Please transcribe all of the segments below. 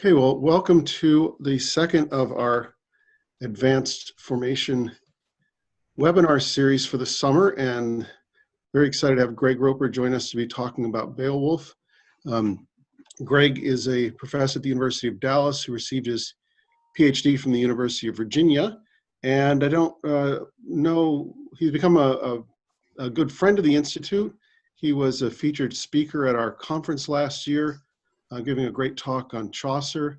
Okay, well, welcome to the second of our advanced formation webinar series for the summer, and very excited to have Greg Roper join us to be talking about Beowulf. Greg is a professor at the University of Dallas who received his PhD from the University of Virginia, and I don't know, he's become a good friend of the Institute. He was a featured speaker at our conference last year, giving a great talk on Chaucer.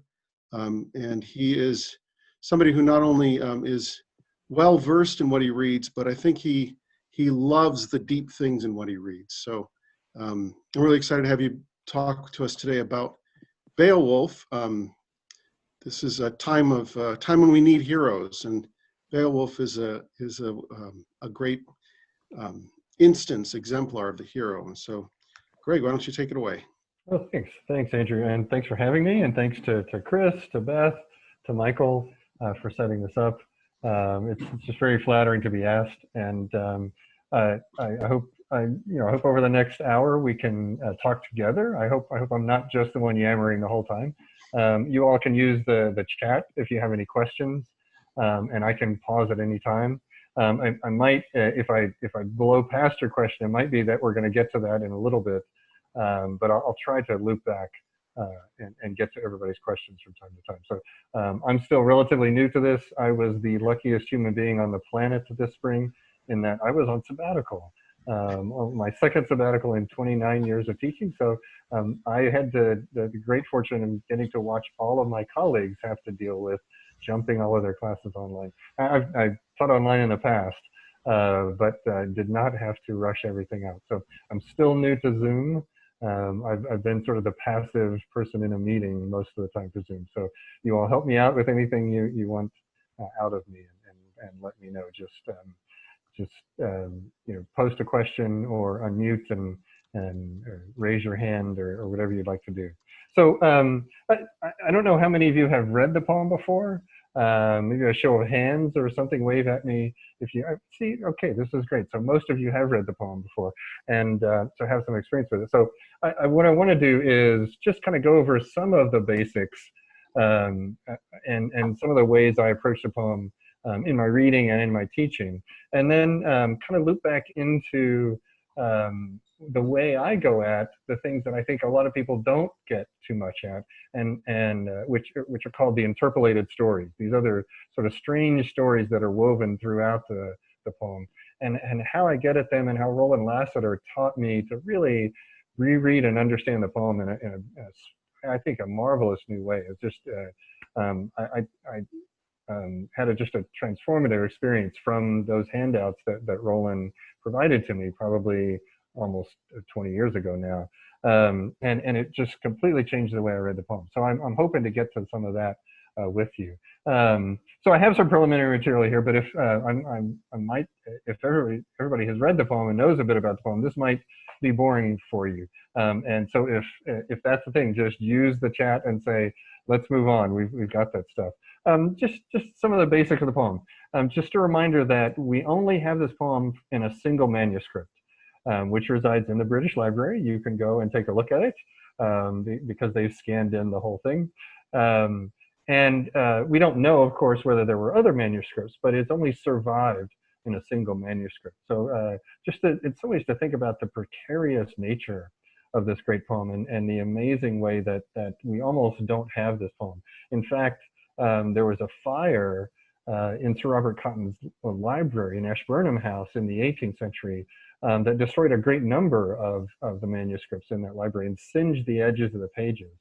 And he is somebody who not only is well versed in what he reads, but I think he loves the deep things in what he reads. So I'm really excited to have you talk to us today about Beowulf. This is a time when we need heroes, and Beowulf is a great exemplar of the hero. And so, Greg, why don't you take it away? Well, thanks, Andrew, and thanks for having me, and thanks to Chris, to Beth, to Michael for setting this up. It's just very flattering to be asked, and I hope over the next hour we can talk together. I hope I'm not just the one yammering the whole time. You all can use the chat if you have any questions, and I can pause at any time. I might, if I blow past your question, it might be that we're going to get to that in a little bit. But I'll try to loop back and get to everybody's questions from time to time. So I'm still relatively new to this. I was the luckiest human being on the planet this spring in that I was on sabbatical. My second sabbatical in 29 years of teaching. So I had the great fortune of getting to watch all of my colleagues have to deal with jumping all of their classes online. I've taught online in the past, but did not have to rush everything out. So I'm still new to Zoom. I've been sort of the passive person in a meeting most of the time for Zoom. So you all help me out with anything you want out of me, and let me know. Just post a question or unmute and raise your hand or whatever you'd like to do. So I don't know how many of you have read the poem before. Maybe a show of hands or something. Wave at me if you see. Okay, this is great. So most of you have read the poem before, and so have some experience with it. So what I want to do is just kind of go over some of the basics and some of the ways I approach the poem in my reading and in my teaching, and then kind of loop back into the way I go at the things that I think a lot of people don't get too much at, and which are called the interpolated stories. These other sort of strange stories that are woven throughout the poem, and how I get at them, and how Roland Lasseter taught me to really reread and understand the poem in I think a marvelous new way. It's just I had just a transformative experience from those handouts that Roland provided to me, probably almost 20 years ago now, and it just completely changed the way I read the poem. So I'm hoping to get to some of that with you. So I have some preliminary material here, but if I might, if everybody has read the poem and knows a bit about the poem, this might be boring for you. And so if that's the thing, just use the chat and say, let's move on. We've got that stuff. Just some of the basics of the poem. Just a reminder that we only have this poem in a single manuscript, which resides in the British Library. You can go and take a look at it because they've scanned in the whole thing. And we don't know, of course, whether there were other manuscripts, but it's only survived in a single manuscript. So it's always to think about the precarious nature of this great poem, and the amazing way that we almost don't have this poem. In fact, there was a fire in Sir Robert Cotton's library in Ashburnham House in the 18th century that destroyed a great number of the manuscripts in that library and singed the edges of the pages.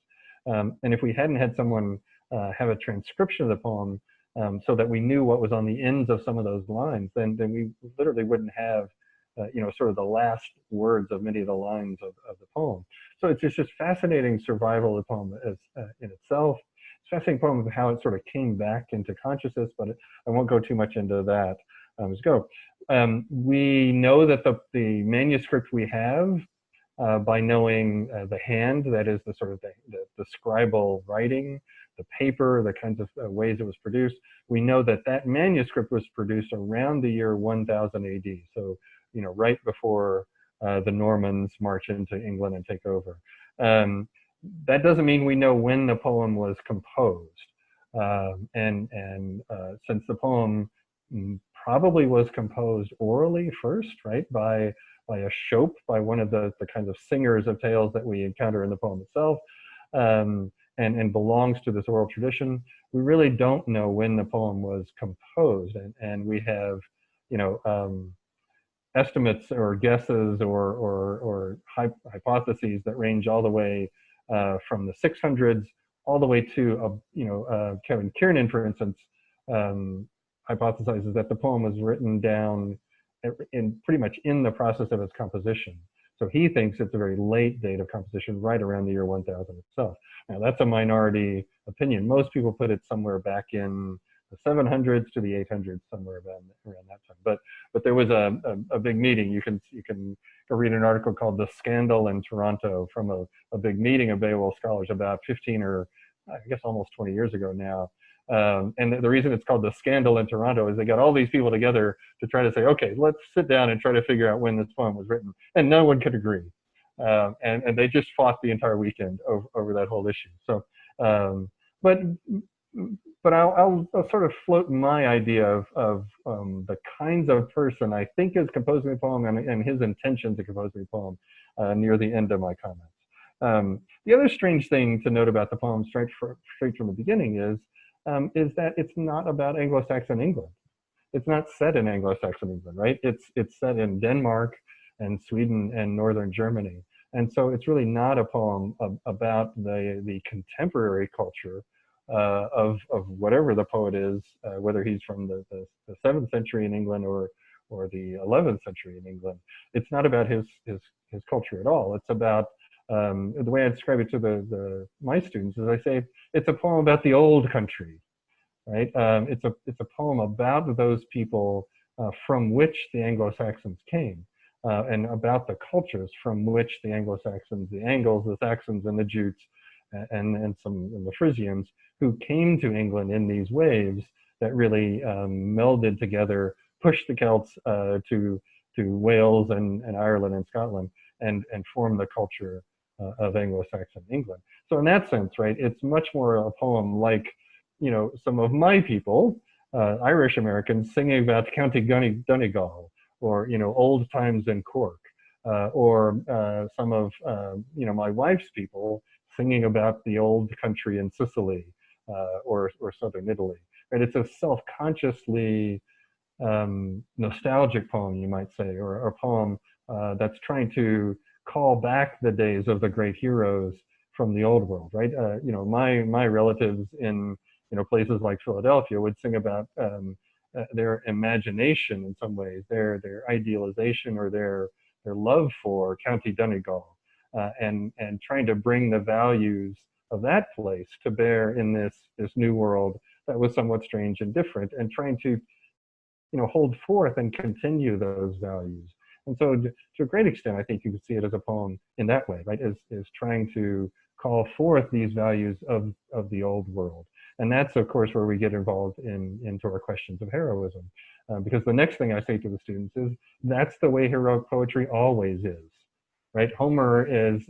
And if we hadn't had someone have a transcription of the poem so that we knew what was on the ends of some of those lines, then we literally wouldn't have sort of the last words of many of the lines of the poem. So it's just fascinating survival of the poem in itself. It's fascinating poem of how it sort of came back into consciousness, but I won't go too much into that. Let's go. We know that the manuscript we have by knowing the hand, that is the sort of the scribal writing, the paper, the kinds of ways it was produced. We know that manuscript was produced around the year 1000 AD. So, right before the Normans march into England and take over. that doesn't mean we know when the poem was composed. Since the poem probably was composed orally first, right, by a shope, by one of the kinds of singers of tales that we encounter in the poem itself, and belongs to this oral tradition, we really don't know when the poem was composed, and we have, you know, estimates or guesses or hypotheses that range all the way from the 600s all the way to, Kevin Kiernan, for instance, hypothesizes that the poem was written down in pretty much in the process of its composition. So he thinks it's a very late date of composition, right around the year 1000 itself. Now that's a minority opinion. Most people put it somewhere back in the 700s to the 800s, somewhere around that time. But there was a big meeting. You can go read an article called "The Scandal in Toronto" from a big meeting of Beowulf scholars about 15 or I guess almost 20 years ago now. And the reason it's called "The Scandal in Toronto" is they got all these people together to try to say, okay, let's sit down and try to figure out when this poem was written, and no one could agree. And they just fought the entire weekend over that whole issue. So, but I'll sort of float my idea of the kinds of person I think is composing the poem and his intention to compose the poem near the end of my comments. The other strange thing to note about the poem straight from the beginning is that it's not about Anglo-Saxon England. It's not set in Anglo-Saxon England, right? It's set in Denmark and Sweden and northern Germany. And so it's really not a poem about the contemporary culture of whatever the poet is, whether he's from the 7th century in England or the 11th century in England. It's not about his culture at all. It's about the way I describe it to my students is I say it's a poem about the old country, right? It's a poem about those people from which the Anglo-Saxons came, and about the cultures from which the Anglo-Saxons, the Angles, the Saxons, and the Jutes, and the Frisians, who came to England in these waves that really melded together, pushed the Celts to Wales and Ireland and Scotland, and formed the culture of Anglo-Saxon England. So in that sense, right, it's much more a poem like, you know, some of my people, Irish Americans, singing about County Donegal, or, you know, old times in Cork, or some of, you know, my wife's people singing about the old country in Sicily, or southern Italy. Right? It's a self-consciously nostalgic poem, you might say, or a poem that's trying to call back the days of the great heroes from the old world, right? You know, my relatives in, you know, places like Philadelphia would sing about their imagination in some ways, their idealization or their love for County Donegal, and trying to bring the values of that place to bear in this new world that was somewhat strange and different, and trying to, you know, hold forth and continue those values. And so to a great extent, I think you could see it as a poem in that way, right? Is trying to call forth these values of the old world. And that's, of course, where we get involved into our questions of heroism. Because the next thing I say to the students is, that's the way heroic poetry always is, right? Homer is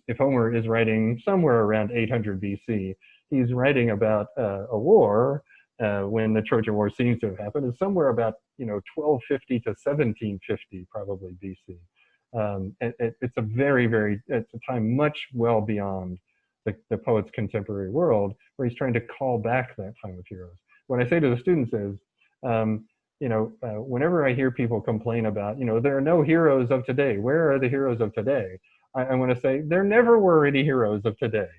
if Homer is writing somewhere around 800 BC, he's writing about a war when the Trojan War seems to have happened, is somewhere about, you know, 1250 to 1750, probably BC. It's a it's a time much well beyond the poet's contemporary world, where he's trying to call back that time of heroes. What I say to the students is, you know, whenever I hear people complain about, you know, there are no heroes of today, where are the heroes of today? I want to say, there never were any heroes of today.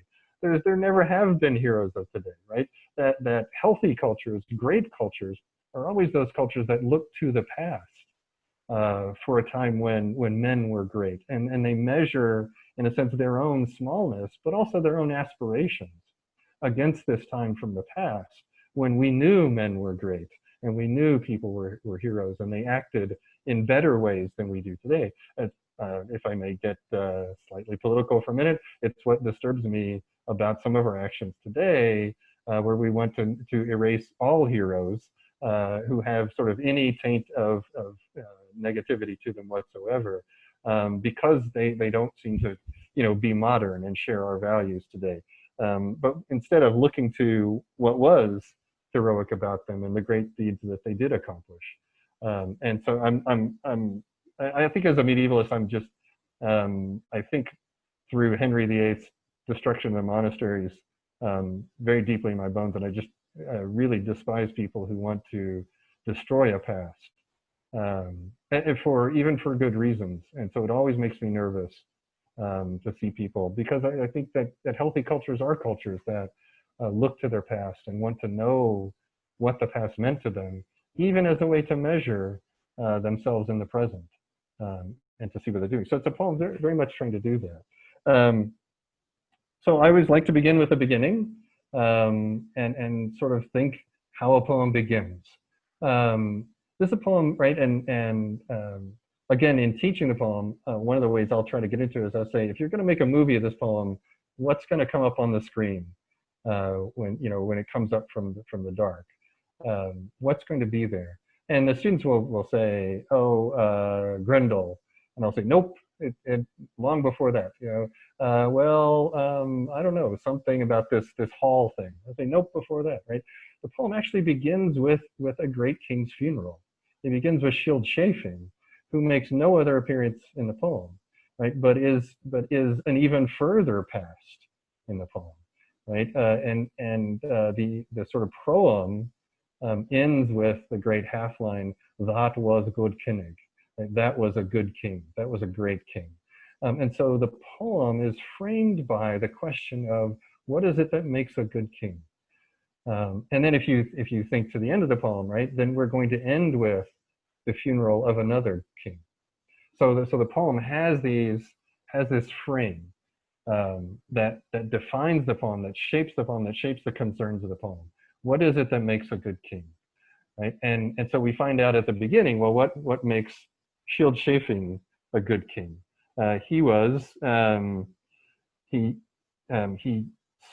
There never have been heroes of today, right? That healthy cultures, great cultures, are always those cultures that look to the past for a time when men were great, and they measure, in a sense, their own smallness, but also their own aspirations against this time from the past, when we knew men were great, and we knew people were heroes, and they acted in better ways than we do today. If I may get slightly political for a minute, it's what disturbs me about some of our actions today, where we want to erase all heroes who have sort of any taint of negativity to them whatsoever, because they don't seem to, be modern and share our values today. But instead of looking to what was heroic about them and the great deeds that they did accomplish. And so I think as a medievalist, I think through Henry VIII's destruction of the monasteries very deeply in my bones, and I just really despise people who want to destroy a past, and even for good reasons. And so it always makes me nervous to see people, because I think that healthy cultures are cultures that look to their past and want to know what the past meant to them, even as a way to measure themselves in the present, and to see what they're doing. So it's a poem very, very much trying to do that. So I always like to begin with the beginning, and sort of think how a poem begins. This is a poem, right? And again, in teaching the poem, one of the ways I'll try to get into it is I'll say, if you're going to make a movie of this poem, what's going to come up on the screen when it comes up from the dark? What's going to be there? And the students will say, oh, Grendel, and I'll say, nope. It long before that, I don't know, something about this hall thing. I say, nope, before that, right? The poem actually begins with a great king's funeral. It begins with Scyld Chafing, who makes no other appearance in the poem, right? But is an even further past in the poem, right? The sort of proem ends with the great half line, "That was good König." That was a good king. That was a great king. And so the poem is framed by the question of, what is it that makes a good king? And then if you think to the end of the poem, right, then we're going to end with the funeral of another king. So the poem has this frame that defines the poem, that shapes the poem, that shapes the concerns of the poem. What is it that makes a good king, right? And so we find out at the beginning, well, what makes Scyld Chafing a good king? He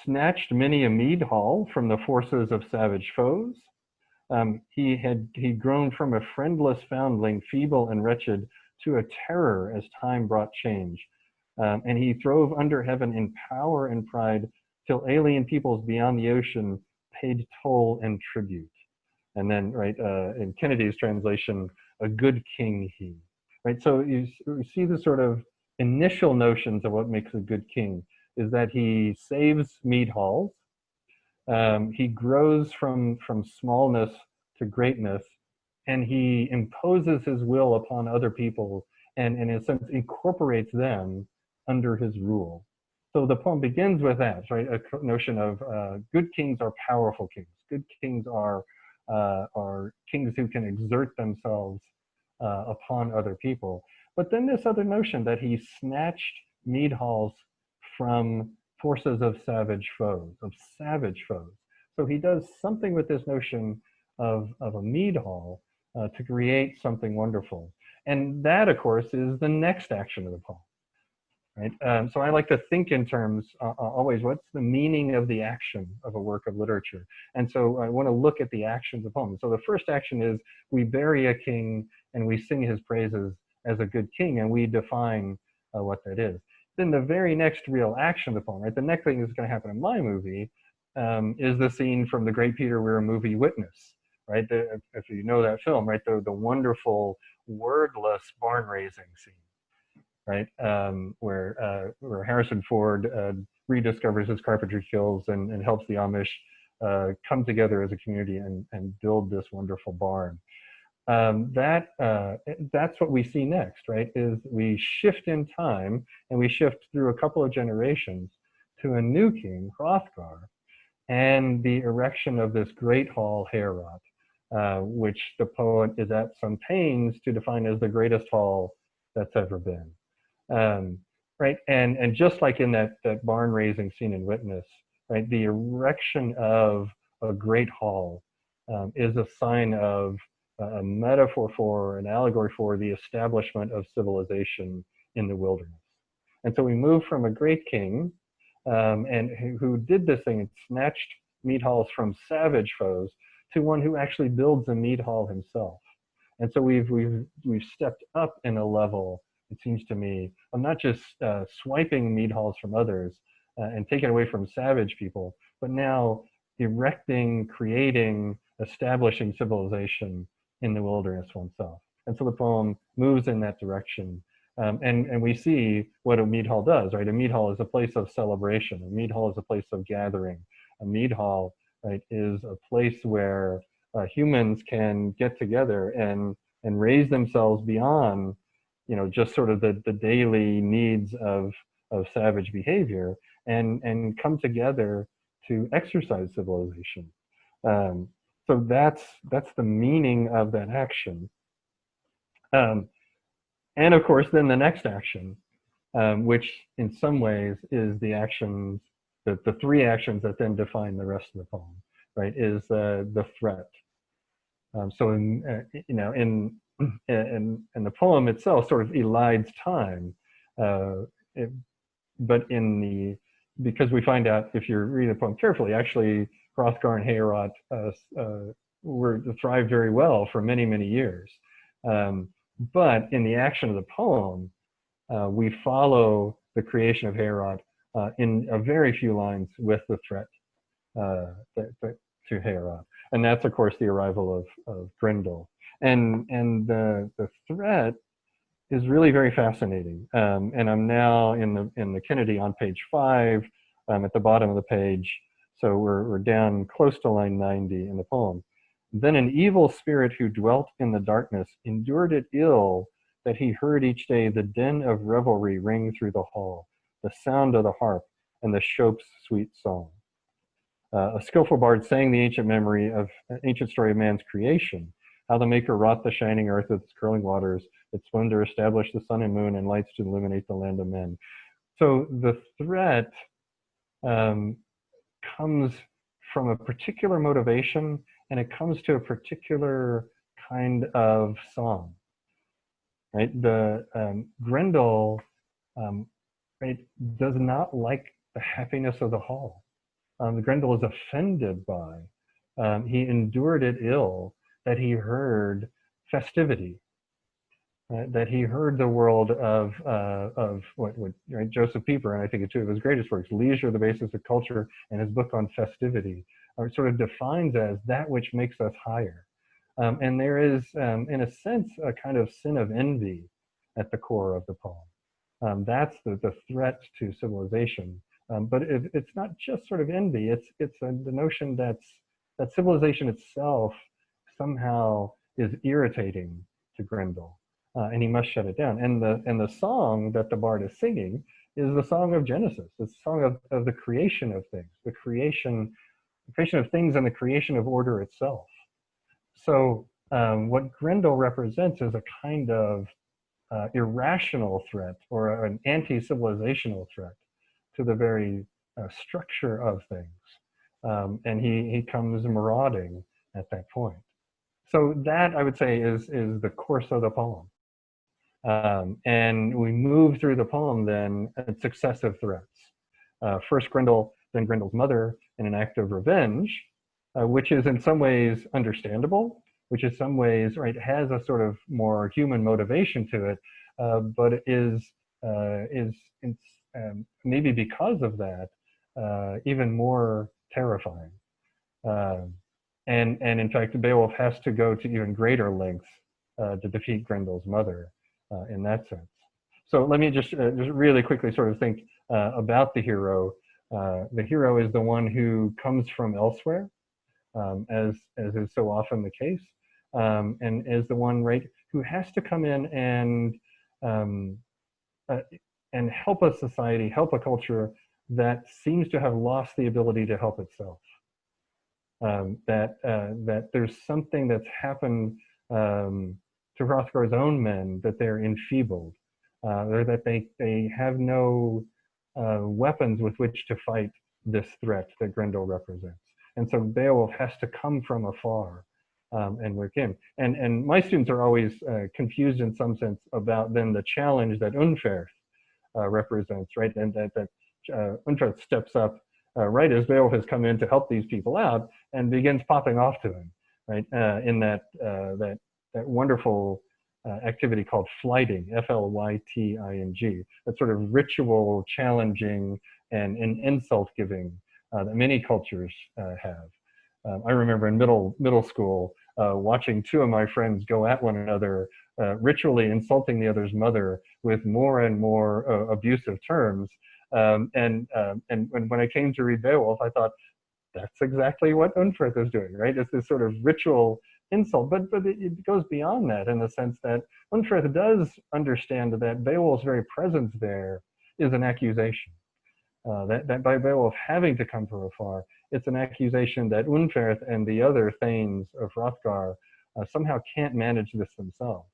snatched many a mead hall from the forces of savage foes. He'd grown from a friendless foundling, feeble and wretched, to a terror as time brought change. And he throve under heaven in power and pride, till alien peoples beyond the ocean paid toll and tribute. And then, right, in Kennedy's translation, a good king he. Right, so you see the sort of initial notions of what makes a good king is that he saves mead halls, he grows from smallness to greatness, and he imposes his will upon other people and in a sense incorporates them under his rule. So the poem begins with that, right? A notion of good kings are powerful kings. Good kings are kings who can exert themselves upon other people. But then this other notion that he snatched mead halls from forces of savage foes. So he does something with this notion of a mead hall to create something wonderful. And that, of course, is the next action of the poem. Right? So I like to think in terms always, what's the meaning of the action of a work of literature? And so I want to look at the action of the poem. So the first action is we bury a king and we sing his praises as a good king, and we define what that is. Then the very next real action of the poem, right? The next thing that's going to happen in my movie is the scene from the great Peter Weir movie, Witness, right? If you know that film, right? The wonderful wordless barn raising scene. Right, where Harrison Ford rediscovers his carpentry skills and helps the Amish come together as a community and build this wonderful barn. That's what we see next, right? Is we shift in time and we shift through a couple of generations to a new king, Hrothgar, and the erection of this great hall, Heorot, which the poet is at some pains to define as the greatest hall that's ever been. Right, and just like in that barn raising scene in Witness, right, the erection of a great hall is a sign of a metaphor for, an allegory for the establishment of civilization in the wilderness. And so we move from a great king and who did this thing and snatched mead halls from savage foes to one who actually builds a mead hall himself. And so we've stepped up in a level it seems to me, of not just swiping mead halls from others and taking away from savage people, but now erecting, creating, establishing civilization in the wilderness oneself. And so the poem moves in that direction. And we see what a mead hall does, right? A mead hall is a place of celebration. A mead hall is a place of gathering. A mead hall, right, is a place where humans can get together and raise themselves beyond, just sort of the daily needs of savage behavior, and come together to exercise civilization. So that's the meaning of that action. And of course, then the next action, which in some ways is the actions, the three actions that then define the rest of the poem, right, is the threat. So in the poem itself sort of elides time, but because we find out, if you're reading the poem carefully, actually Hrothgar and Heorot thrived very well for many, many years. But in the action of the poem, we follow the creation of Heorot in a very few lines with the threat to Heorot. And that's, of course, the arrival of Grendel. And the threat is really very fascinating. And I'm now in the Kennedy on page 5, at the bottom of the page. So we're down close to line 90 in the poem. Then an evil spirit who dwelt in the darkness endured it ill that he heard each day the din of revelry ring through the hall, the sound of the harp, and the shope's sweet song. A skillful bard sang the ancient story of man's creation, how the Maker wrought the shining earth with its curling waters, its splendor established the sun and moon and lights to illuminate the land of men. So the threat comes from a particular motivation, and it comes to a particular kind of song, right? Grendel, right, does not like the happiness of the hall. Grendel is offended by, he endured it ill that he heard festivity, that he heard the world of what right, Joseph Pieper, and I think it's two of his greatest works, Leisure, the Basis of Culture, and his book on festivity, sort of defines as that which makes us higher. And there is, in a sense, a kind of sin of envy at the core of the poem. That's the threat to civilization. But it's not just sort of envy, it's the notion that civilization itself somehow is irritating to Grendel, and he must shut it down. And the song that the bard is singing is the song of Genesis. It's the song of the creation of things, the creation of things and the creation of order itself. So what Grendel represents is a kind of irrational threat, or an anti-civilizational threat to the very structure of things. And he comes marauding at that point. So that, I would say, is the course of the poem. And we move through the poem then at successive threats. First Grendel, then Grendel's mother, in an act of revenge, which is in some ways understandable, which in some ways, right, has a sort of more human motivation to it, but it is maybe because of that, even more terrifying. And in fact, Beowulf has to go to even greater lengths to defeat Grendel's mother in that sense. So let me just really quickly sort of think about the hero. The hero is the one who comes from elsewhere, as is so often the case, and is the one, right, who has to come in and help a society, help a culture that seems to have lost the ability to help itself. That there's something that's happened to Hrothgar's own men, that they're enfeebled, or that they have no weapons with which to fight this threat that Grendel represents. And so Beowulf has to come from afar and work in. And my students are always confused in some sense about then the challenge that Unferth represents, right? And that Unferth steps up right as Beowulf has come in to help these people out and begins popping off to him, right? In that wonderful activity called flyting, Flyting. That's sort of ritual, challenging, and insult giving that many cultures have. I remember in middle school watching two of my friends go at one another, ritually insulting the other's mother with more and more abusive terms. And when I came to read Beowulf, I thought, that's exactly what Unferth is doing, right? It's this sort of ritual insult, but it goes beyond that in the sense that Unferth does understand that Beowulf's very presence there is an accusation. That by Beowulf having to come from afar, it's an accusation that Unferth and the other thanes of Hrothgar somehow can't manage this themselves.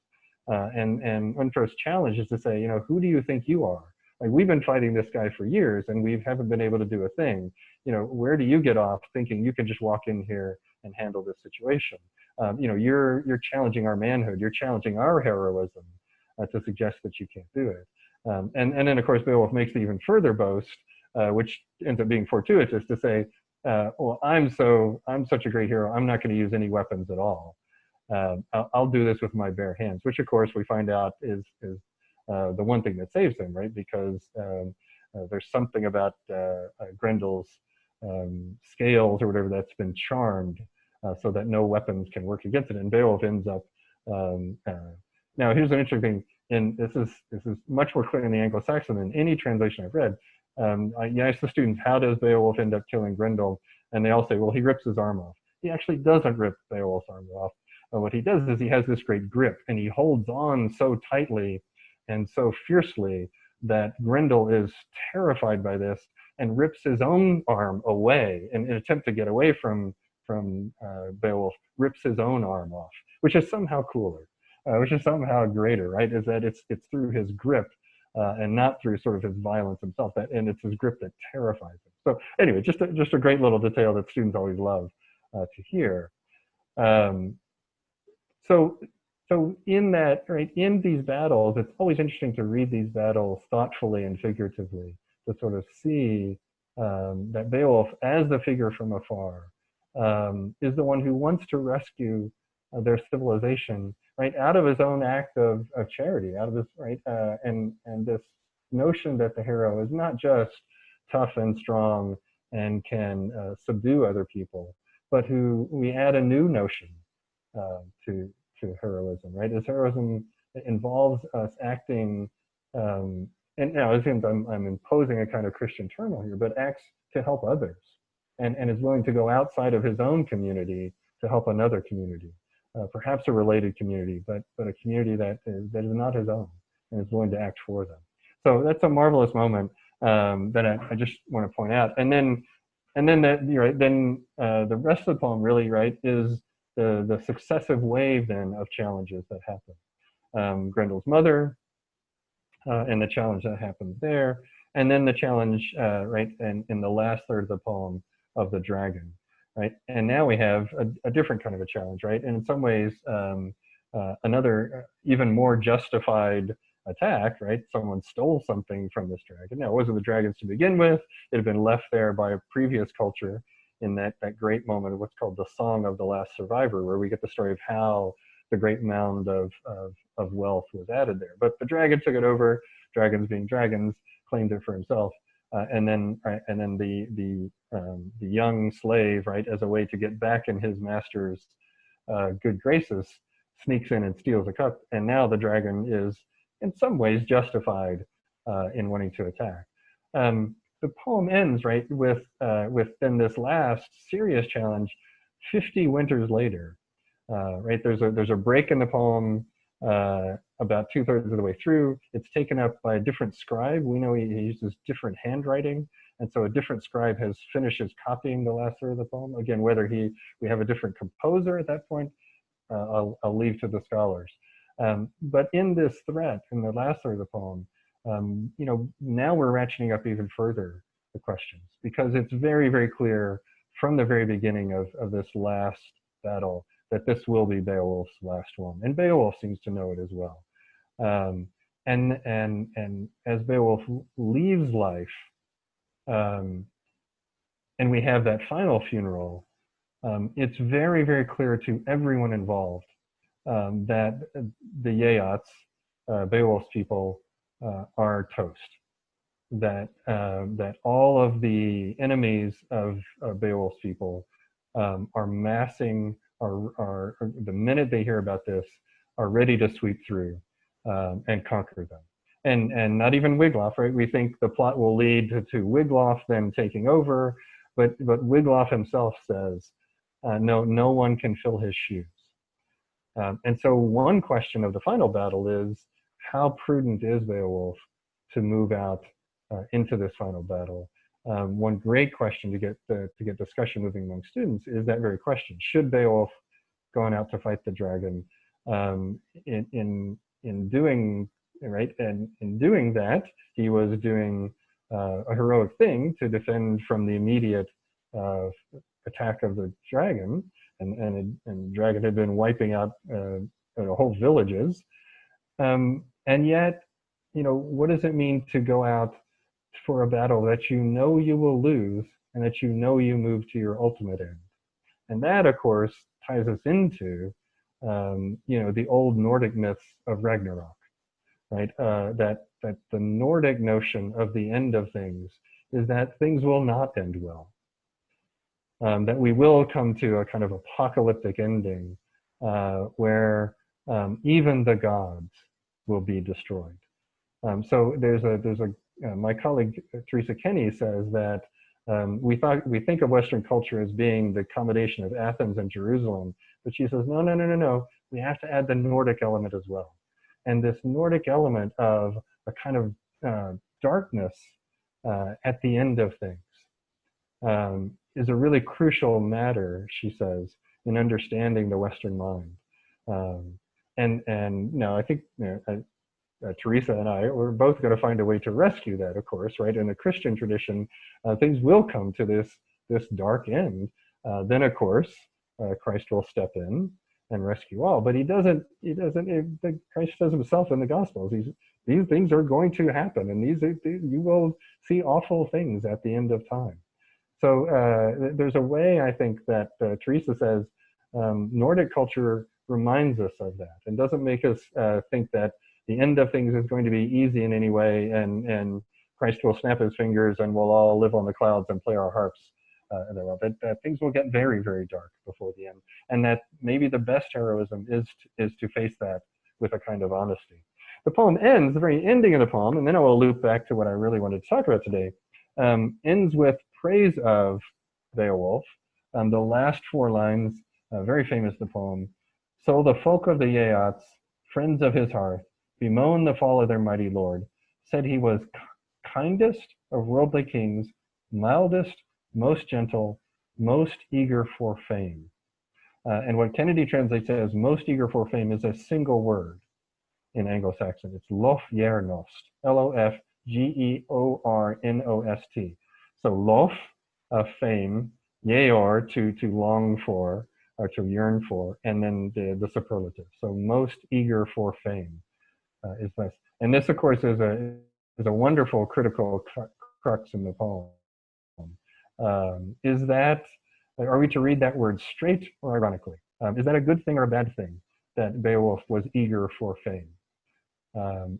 And Unferth's challenge is to say, you know, who do you think you are? Like, we've been fighting this guy for years and we haven't been able to do a thing. You know, where do you get off thinking you can just walk in here and handle this situation? You know, you're challenging our manhood. You're challenging our heroism to suggest that you can't do it. And then of course Beowulf makes the even further boast, which ends up being fortuitous, to say, well, I'm such a great hero, I'm not going to use any weapons at all. I'll do this with my bare hands, which of course we find out is the one thing that saves him, right? Because there's something about Grendel's scales or whatever that's been charmed so that no weapons can work against it. And Beowulf ends up, now here's an interesting thing, and this is much more clear in the Anglo-Saxon than any translation I've read. I asked the students, how does Beowulf end up killing Grendel? And they all say, well, he rips his arm off. He actually doesn't rip Beowulf's arm off. What he does is he has this great grip, and he holds on so tightly and so fiercely that Grendel is terrified by this and rips his own arm away in an attempt to get away from Beowulf, rips his own arm off, which is somehow cooler, which is somehow greater, right? Is that it's through his grip and not through sort of his violence himself, and it's his grip that terrifies him. So anyway, just a great little detail that students always love to hear. So in that, right, in these battles, it's always interesting to read these battles thoughtfully and figuratively, to sort of see that Beowulf, as the figure from afar, is the one who wants to rescue their civilization, right, out of his own act of charity, out of this, right, and this notion that the hero is not just tough and strong and can subdue other people, but who we add a new notion to heroism, right? As heroism involves us acting, and now it seems I'm imposing a kind of Christian term here, but acts to help others, and is willing to go outside of his own community to help another community, perhaps a related community, but a community that is not his own, and is willing to act for them. So that's a marvelous moment that I just want to point out. And then that, right, then the rest of the poem really, right, is the successive wave then of challenges that happen. Grendel's mother, and the challenge that happens there, and then the challenge, right, and in the last third of the poem, of the dragon, right? And now we have a different kind of a challenge, right? And in some ways, another even more justified attack, right? Someone stole something from this dragon. Now, it wasn't the dragons to begin with. It had been left there by a previous culture in that great moment of what's called the Song of the Last Survivor, where we get the story of how the great mound of wealth was added there. But the dragon took it over. Dragons being dragons, claimed it for himself, and then the young slave, right, as a way to get back in his master's good graces, sneaks in and steals a cup. And now the dragon is, in some ways, justified in wanting to attack. The poem ends, right, with then this last serious challenge, 50 winters later. Right, there's a break in the poem about 2/3 of the way through. It's taken up by a different scribe. We know he uses different handwriting, and so a different scribe has finishes copying the last third of the poem. Again, whether we have a different composer at that point, I'll leave to the scholars. But in this threat, in the last third of the poem, you know, now we're ratcheting up even further the questions, because it's very, very clear from the very beginning of this last battle that this will be Beowulf's last one, and Beowulf seems to know it as well. And as Beowulf leaves life, and we have that final funeral, it's very, very clear to everyone involved that the Yeots, Beowulf's people, are toast. That all of the enemies of Beowulf's people are massing, are the minute they hear about this, are ready to sweep through and conquer them. And not even Wiglaf, right? We think the plot will lead to Wiglaf then taking over, but Wiglaf himself says, no one can fill his shoes. And so one question of the final battle is, how prudent is Beowulf to move out into this final battle? One great question to get discussion moving among students is that very question: should Beowulf going out to fight the dragon? In doing right, and in doing that, he was doing a heroic thing to defend from the immediate attack of the dragon, and the dragon had been wiping out whole villages, and yet, what does it mean to go out for a battle that you know you will lose and that you know you move to your ultimate end? And that, of course, ties us into the old Nordic myths of Ragnarok, right? That the Nordic notion of the end of things is that things will not end well. That we will come to a kind of apocalyptic ending where even the gods will be destroyed. So there's my colleague Teresa Kenny says that we think of Western culture as being the combination of Athens and Jerusalem, but she says no. We have to add the Nordic element as well, and this Nordic element of a kind of darkness at the end of things is a really crucial matter, she says, in understanding the Western mind. And no, I think Teresa and I, we're both going to find a way to rescue that, of course, right? In the Christian tradition, things will come to this dark end. Then, of course, Christ will step in and rescue all. But Christ says himself in the Gospels, these things are going to happen, and you will see awful things at the end of time. So there's a way, I think, that Teresa says Nordic culture reminds us of that and doesn't make us think that the end of things is going to be easy in any way, and Christ will snap his fingers and we'll all live on the clouds and play our harps. That things will get very, very dark before the end, and that maybe the best heroism is to face that with a kind of honesty. The poem ends, the very ending of the poem, and then I will loop back to what I really wanted to talk about today, ends with praise of Beowulf. The last four lines, very famous, the poem. So the folk of the Yeots, friends of his hearth, bemoan the fall of their mighty lord, said he was kindest of worldly kings, mildest, most gentle, most eager for fame. And what Kennedy translates as most eager for fame is a single word in Anglo-Saxon. It's lofgjernost, Lofgeornost. So lof, fame, yeor, to long for, or to yearn for, and then the superlative. So most eager for fame is this. And this, of course, is a wonderful critical crux in the poem. Are we to read that word straight or ironically? Is that a good thing or a bad thing that Beowulf was eager for fame?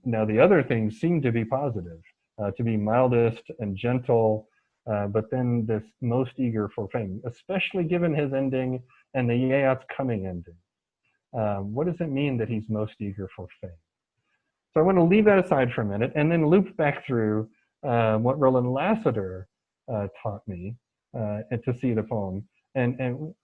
Now, the other things seem to be positive, to be mildest and gentle, but then this most eager for fame, especially given his ending and the Yeots' coming ending. What does it mean that he's most eager for fame? So I want to leave that aside for a minute and then loop back through what Roland Lassiter taught me and to see the poem, and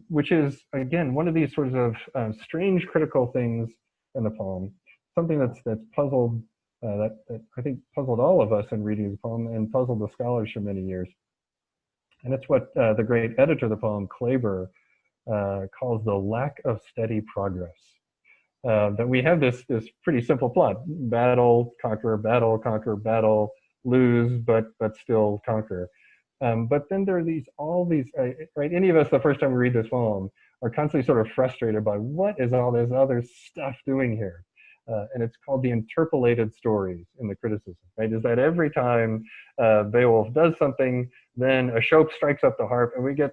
which is, again, one of these sorts of strange critical things in the poem, something that's puzzled, that I think puzzled all of us in reading the poem and puzzled the scholars for many years. And it's what the great editor of the poem, Kleber, calls the lack of steady progress. That we have this pretty simple plot: battle, conquer, battle, lose, but still conquer. But then there are all these, right? Any of us, the first time we read this poem, are constantly sort of frustrated by what is all this other stuff doing here? And it's called the interpolated stories in the criticism, right? Is that every time Beowulf does something, Then a shope strikes up the harp, and we get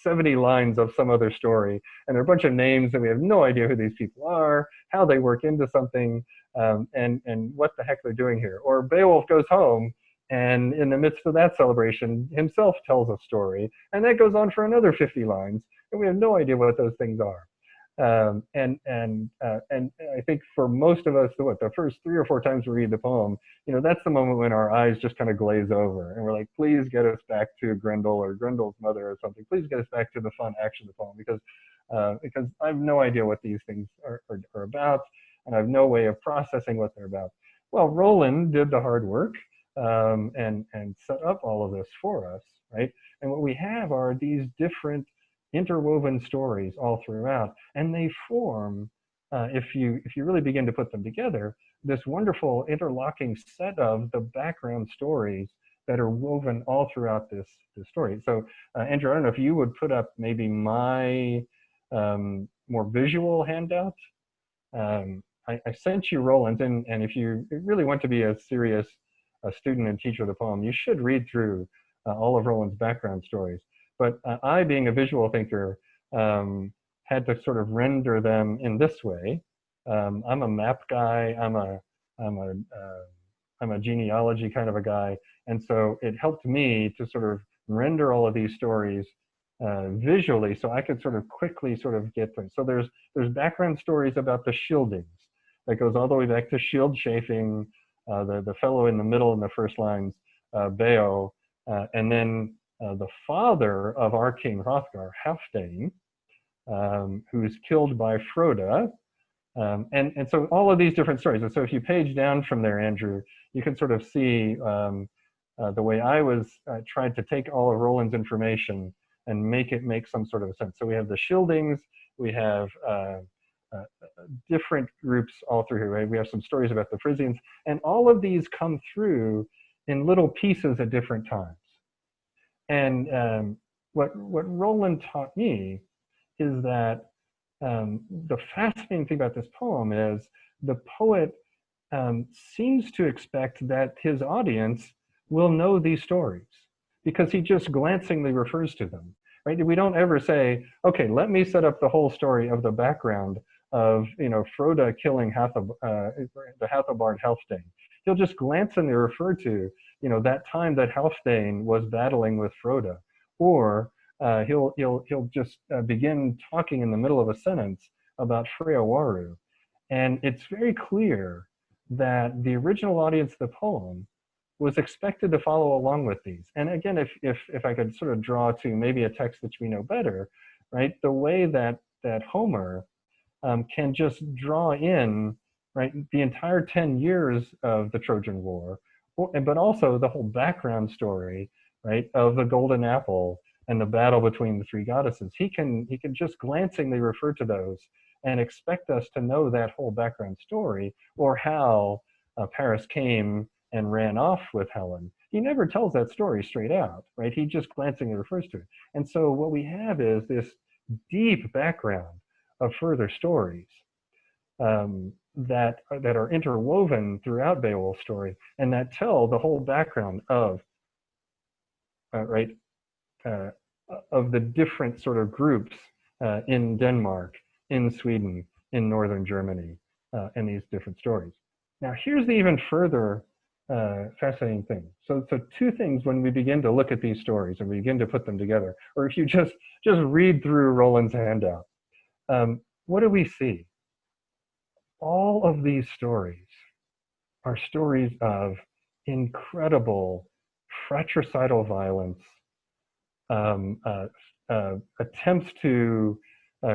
70 lines of some other story, and there are a bunch of names and we have no idea who these people are, how they work into something, and what the heck they're doing here. Or Beowulf goes home, and in the midst of that celebration, himself tells a story, and that goes on for another 50 lines, and we have no idea what those things are. And I think for most of us, the first 3 or 4 times we read the poem, that's the moment when our eyes just kind of glaze over, and we're like, please get us back to Grendel or Grendel's mother or something. Please get us back to the fun action of the poem, because I have no idea what these things are about, and I have no way of processing what they're about. Well, Roland did the hard work, and set up all of this for us, right? And what we have are these different interwoven stories all throughout, and they form, if you really begin to put them together, this wonderful interlocking set of the background stories that are woven all throughout this story. So Andrew, I don't know if you would put up maybe my more visual handout. I sent you Roland's, and if you really want to be a serious student and teacher of the poem, you should read through all of Roland's background stories. But I, being a visual thinker, had to sort of render them in this way. I'm a map guy. I'm a genealogy kind of a guy, and so it helped me to sort of render all of these stories visually, so I could sort of quickly sort of get them. So there's background stories about the Scyldings that goes all the way back to shield chafing, the fellow in the middle in the first lines, Beo, and then the father of our king Hrothgar, Halfdane, who's killed by Froda. And so all of these different stories. And so if you page down from there, Andrew, you can sort of see the way I was trying to take all of Roland's information and make it make some sort of sense. So we have the Scyldings, we have different groups all through here, right? We have some stories about the Frisians, and all of these come through in little pieces at different times. And what Roland taught me is that the fascinating thing about this poem is the poet seems to expect that his audience will know these stories because he just glancingly refers to them, right? We don't ever say, okay, let me set up the whole story of the background of, Froda killing the Hathalbard Halfdane. He'll just glancingly refer to, that time that Halfdane was battling with Froda, or he'll just begin talking in the middle of a sentence about Freyawaru. And it's very clear that the original audience of the poem was expected to follow along with these. And again, if I could sort of draw to maybe a text that we know better, right? The way that Homer can just draw in, right, the entire 10 years of the Trojan War, but also the whole background story, right, of the Golden Apple and the battle between the 3 goddesses. He can just glancingly refer to those and expect us to know that whole background story, or how Paris came and ran off with Helen. He never tells that story straight out, right? He just glancingly refers to it. And so what we have is this deep background of further stories that are interwoven throughout Beowulf's story, and that tell the whole background of of the different sort of groups in Denmark, in Sweden, in northern Germany, and these different stories. Now, here's the even further fascinating thing. So 2 things when we begin to look at these stories and we begin to put them together, or if you just read through Roland's handout, what do we see? All of these stories are stories of incredible fratricidal violence, attempts to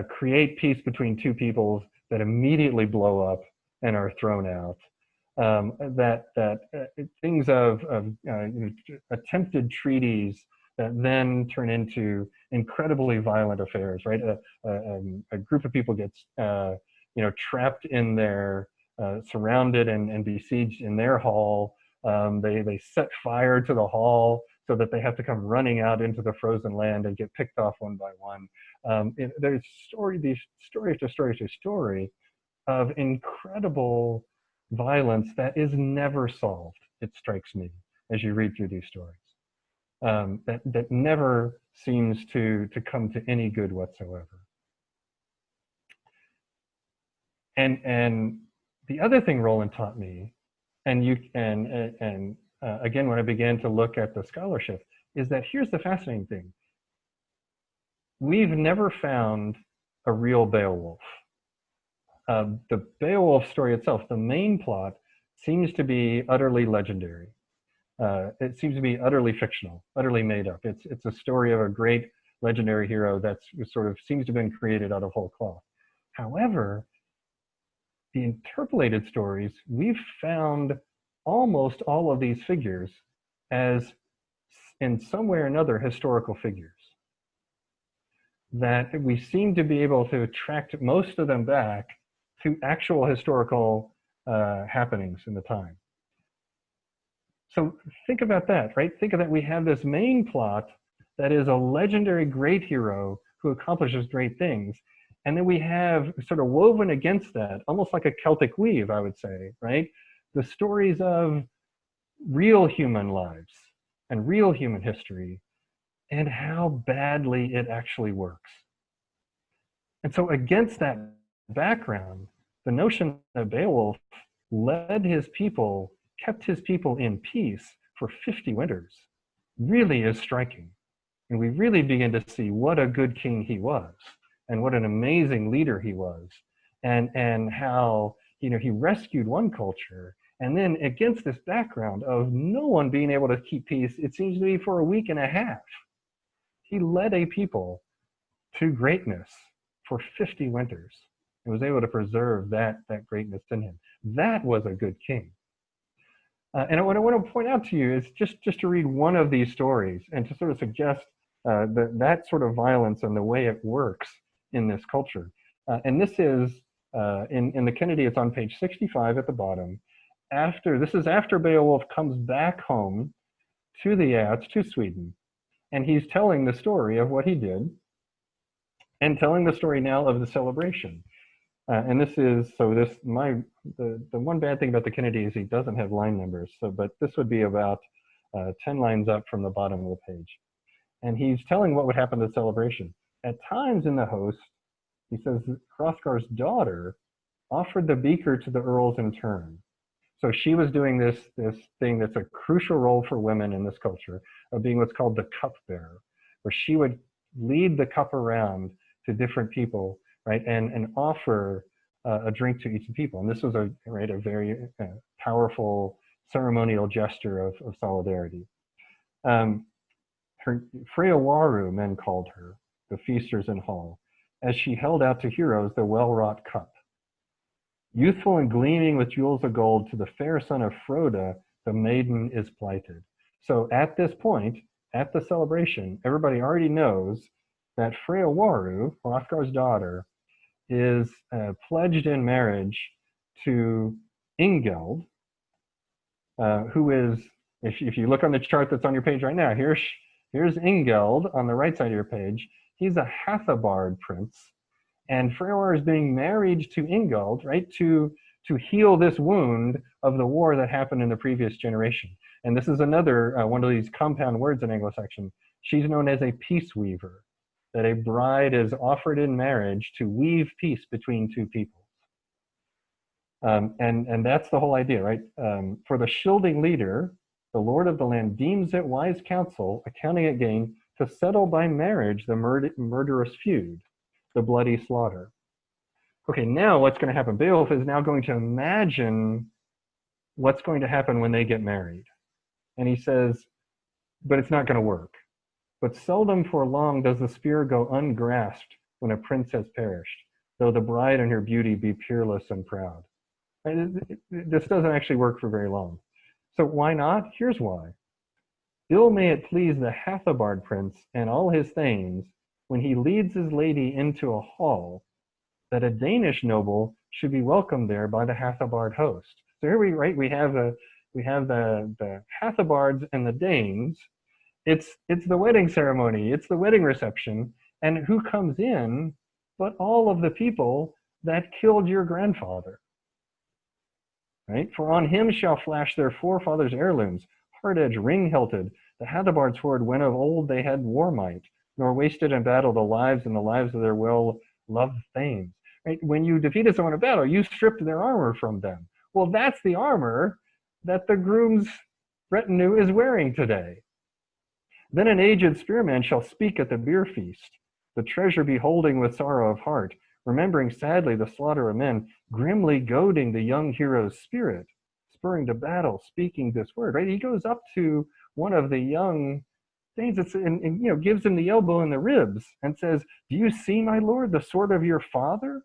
create peace between 2 peoples that immediately blow up and are thrown out. Things of attempted treaties that then turn into incredibly violent affairs, right? A group of people gets trapped in their, surrounded and besieged in their hall. They set fire to the hall so that they have to come running out into the frozen land and get picked off one by one. There's story after story of incredible violence that is never solved, it strikes me, as you read through these stories. that never seems to come to any good whatsoever. And the other thing Roland taught me, again, when I began to look at the scholarship, is that here's the fascinating thing. We've never found a real Beowulf. The Beowulf story itself, the main plot, seems to be utterly legendary. It seems to be utterly fictional, utterly made up. It's a story of a great legendary hero that's sort of seems to have been created out of whole cloth. However, the interpolated stories, we've found almost all of these figures as, in some way or another, historical figures. That we seem to be able to track most of them back to actual historical happenings in the time. So think about that, right? Think of that. We have this main plot that is a legendary great hero who accomplishes great things. And then we have sort of woven against that, almost like a Celtic weave, I would say, right? The stories of real human lives and real human history and how badly it actually works. And so against that background, the notion that Beowulf led his people, kept his people in peace for 50 winters really is striking. And we really begin to see what a good king he was and what an amazing leader he was, and how, you know, he rescued one culture, and then against this background of no one being able to keep peace, it seems to be for a week and a half, he led a people to greatness for 50 winters and was able to preserve that greatness in him. That was a good king. And what I want to point out to you is just to read one of these stories and to sort of suggest that sort of violence and the way it works in this culture. And this is, in the Kennedy, it's on page 65 at the bottom. This is after Beowulf comes back home to the Yachts, to Sweden, and he's telling the story of what he did and telling the story now of the celebration. And this is, so this, the one bad thing about the Kennedy is he doesn't have line numbers, but this would be about 10 lines up from the bottom of the page. And he's telling what would happen at the celebration. At times in the host, he says, Hrothgar's daughter offered the beaker to the earls in turn. So she was doing this thing that's a crucial role for women in this culture of being what's called the cupbearer, where she would lead the cup around to different people, right, and offer a drink to each of the people. And this was a very powerful ceremonial gesture of solidarity. Freyawaru, men called her, the feasters in hall, as she held out to heroes the well-wrought cup. Youthful and gleaming with jewels of gold, to the fair son of Froda, the maiden is plighted. So at this point, at the celebration, everybody already knows that Freyawaru, Hrothgar's daughter, is pledged in marriage to Ingeld, who is, if you look on the chart that's on your page right now, here's Ingeld on the right side of your page. He's a Hathobard prince, and Freyawaru is being married to Ingeld, right, to heal this wound of the war that happened in the previous generation. And this is another one of these compound words in Anglo-Saxon. She's known as a peace weaver, that a bride is offered in marriage to weave peace between two people. And that's the whole idea, right? For the Scylding leader, the lord of the land deems it wise counsel, accounting it gain, to settle by marriage the murderous feud, the bloody slaughter. Okay, now what's going to happen? Beowulf is now going to imagine what's going to happen when they get married. And he says, but it's not going to work. But seldom for long does the spear go ungrasped when a prince has perished, though the bride and her beauty be peerless and proud. And this doesn't actually work for very long. So why not? Here's why. Ill may it please the Hathobard prince and all his thanes, when he leads his lady into a hall, that a Danish noble should be welcomed there by the Hathobard host. So here we have the Hathobards and the Danes. It's the wedding ceremony, it's the wedding reception, and who comes in but all of the people that killed your grandfather, right? For on him shall flash their forefathers' heirlooms, hard-edged, ring-hilted, The Hadabard sword, when of old they had war might, nor wasted in battle the lives and the lives of their well-loved thanes. Right? When you defeated someone in battle, you stripped their armor from them. Well, that's the armor that the groom's retinue is wearing today. Then an aged spearman shall speak at the beer feast, the treasure beholding with sorrow of heart, remembering sadly the slaughter of men, grimly goading the young hero's spirit, spurring to battle, speaking this word. Right? He goes up to one of the young things and gives him the elbow in the ribs and says, "Do you see, my lord, the sword of your father,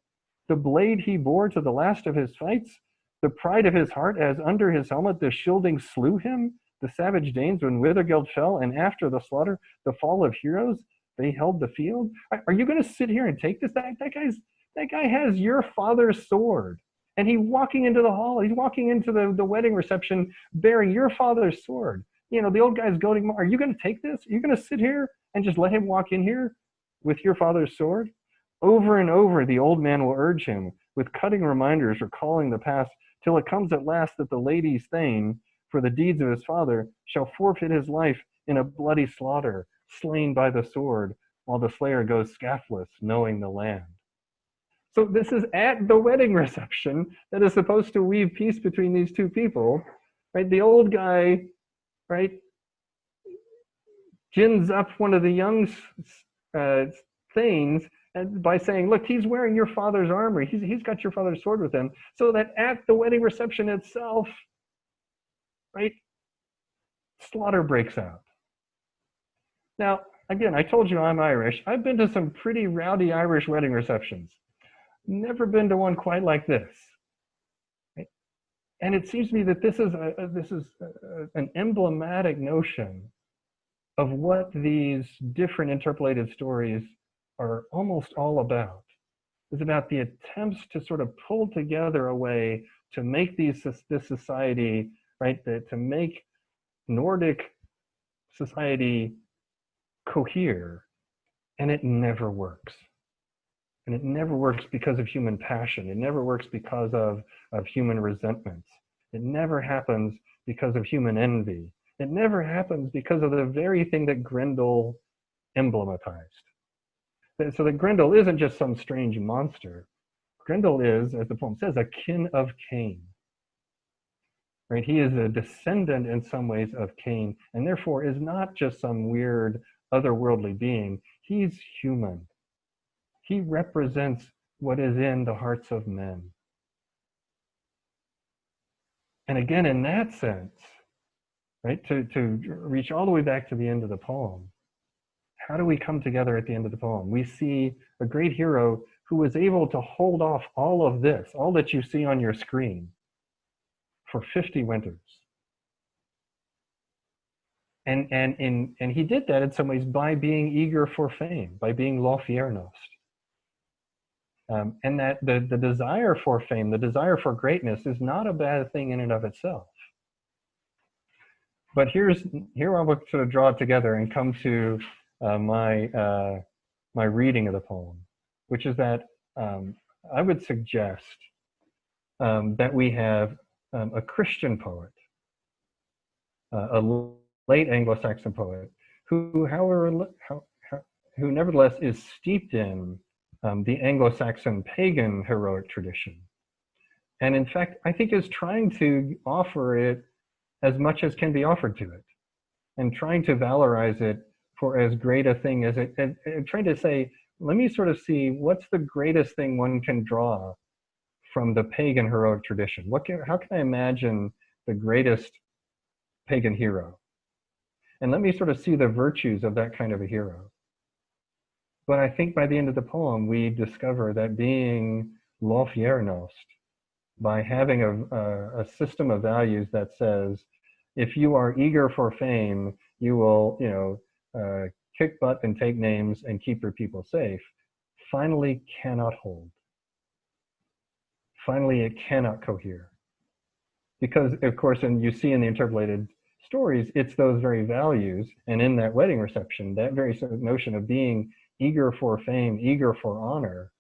the blade he bore to the last of his fights, the pride of his heart, as under his helmet the Scyldings slew him, the savage Danes when Withergild fell, and after the slaughter, the fall of heroes, they held the field." Are you going to sit here and take this? That guy has your father's sword, and he's walking into the hall. He's walking into the wedding reception bearing your father's sword. The old guy's goading. Are you going to take this? Are you going to sit here and just let him walk in here with your father's sword? Over and over, the old man will urge him with cutting reminders recalling the past, till it comes at last that the lady's thane, for the deeds of his father, shall forfeit his life in a bloody slaughter, slain by the sword, while the slayer goes scathless, knowing the land. So this is at the wedding reception that is supposed to weave peace between these two people, right? The old guy, right, gins up one of the young thanes by saying, look, he's wearing your father's armor. He's got your father's sword with him. So that at the wedding reception itself, right, slaughter breaks out. Now, again, I told you I'm Irish. I've been to some pretty rowdy Irish wedding receptions. Never been to one quite like this. Right? And it seems to me that this is an emblematic notion of what these different interpolated stories are almost all about. It's about the attempts to sort of pull together a way to make this society, right, to make Nordic society cohere, and it never works. And it never works because of human passion. It never works because of human resentments. It never happens because of human envy. It never happens because of the very thing that Grendel emblematized. So that Grendel isn't just some strange monster. Grendel is, as the poem says, a kin of Cain. Right? He is a descendant in some ways of Cain, and therefore is not just some weird otherworldly being. He's human. He represents what is in the hearts of men. And again, in that sense, right, to reach all the way back to the end of the poem, how do we come together at the end of the poem? We see a great hero who was able to hold off all of this, all that you see on your screen, for 50 winters. And he did that in some ways by being eager for fame, by being lofiernost. And that the desire for fame, the desire for greatness is not a bad thing in and of itself. But here I will sort of draw it together and come to my reading of the poem, which is that I would suggest that we have a Christian poet, a late Anglo-Saxon poet, who nevertheless is steeped in the Anglo-Saxon pagan heroic tradition. And in fact, I think is trying to offer it as much as can be offered to it, and trying to valorize it for as great a thing as it, and trying to say, let me sort of see what's the greatest thing one can draw from the pagan heroic tradition. How can I imagine the greatest pagan hero? And let me sort of see the virtues of that kind of a hero. But I think by the end of the poem, we discover that being lofiernost, by having a system of values that says, if you are eager for fame, you will, kick butt and take names and keep your people safe, finally cannot hold. Finally, it cannot cohere. Because, of course, and you see in the interpolated stories, it's those very values, and in that wedding reception, that very sort of notion of being eager for fame, eager for honor,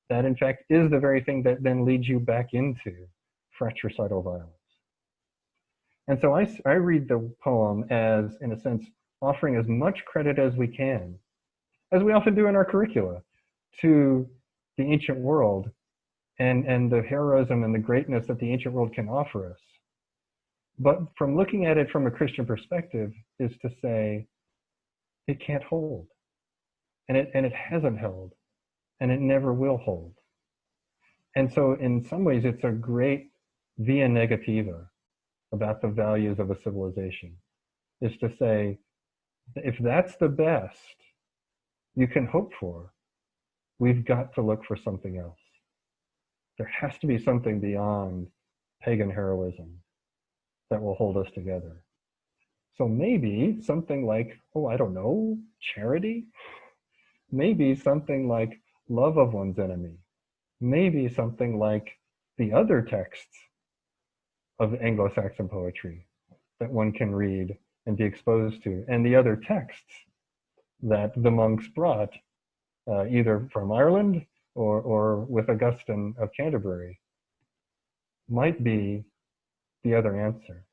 that in fact is the very thing that then leads you back into fratricidal violence. And so I read the poem as, in a sense, offering as much credit as we can, as we often do in our curricula, to the ancient world and the heroism and the greatness that the ancient world can offer us. But from looking at it from a Christian perspective is to say, it can't hold. And it hasn't held. And it never will hold. And so in some ways, it's a great via negativa about the values of a civilization, is to say, if that's the best you can hope for, we've got to look for something else. There has to be something beyond pagan heroism that will hold us together. So maybe something like, oh, I don't know, charity? Maybe something like love of one's enemy. Maybe something like the other texts of Anglo-Saxon poetry that one can read and be exposed to, and the other texts that the monks brought, either from Ireland or with Augustine of Canterbury, might be the other answer.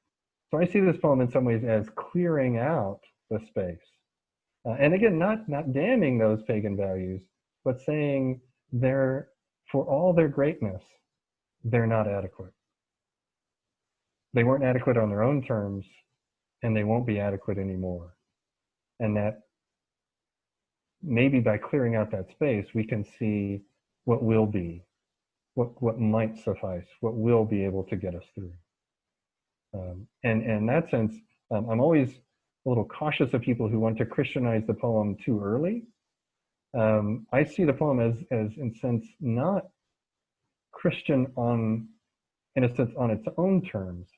So I see this poem in some ways as clearing out the space. And again, not damning those pagan values, but saying they're, for all their greatness, they're not adequate. They weren't adequate on their own terms, and they won't be adequate anymore. And that maybe by clearing out that space, we can see what will be, what might suffice, what will be able to get us through. And in that sense, I'm always a little cautious of people who want to Christianize the poem too early. I see the poem as in a sense, not Christian in a sense on its own terms,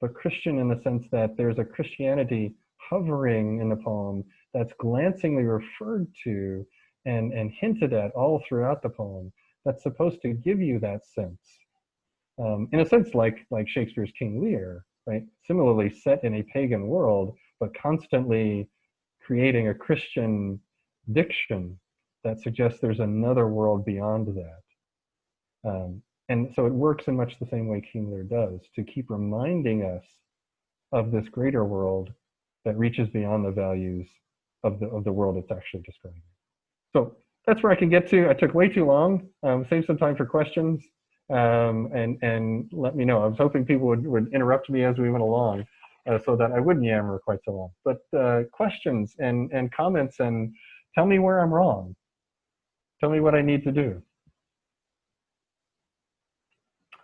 but Christian in the sense that there's a Christianity hovering in the poem that's glancingly referred to and hinted at all throughout the poem, that's supposed to give you that sense. In a sense, like Shakespeare's King Lear, right? Similarly set in a pagan world, but constantly creating a Christian diction that suggests there's another world beyond that. And so it works in much the same way King Lear does, to keep reminding us of this greater world that reaches beyond the values of the world it's actually describing. So that's where I can get to. I took way too long. Save some time for questions, and let me know. I was hoping people would interrupt me as we went along, so that I wouldn't yammer quite so long. But questions and comments, and tell me where I'm wrong. Tell me what I need to do.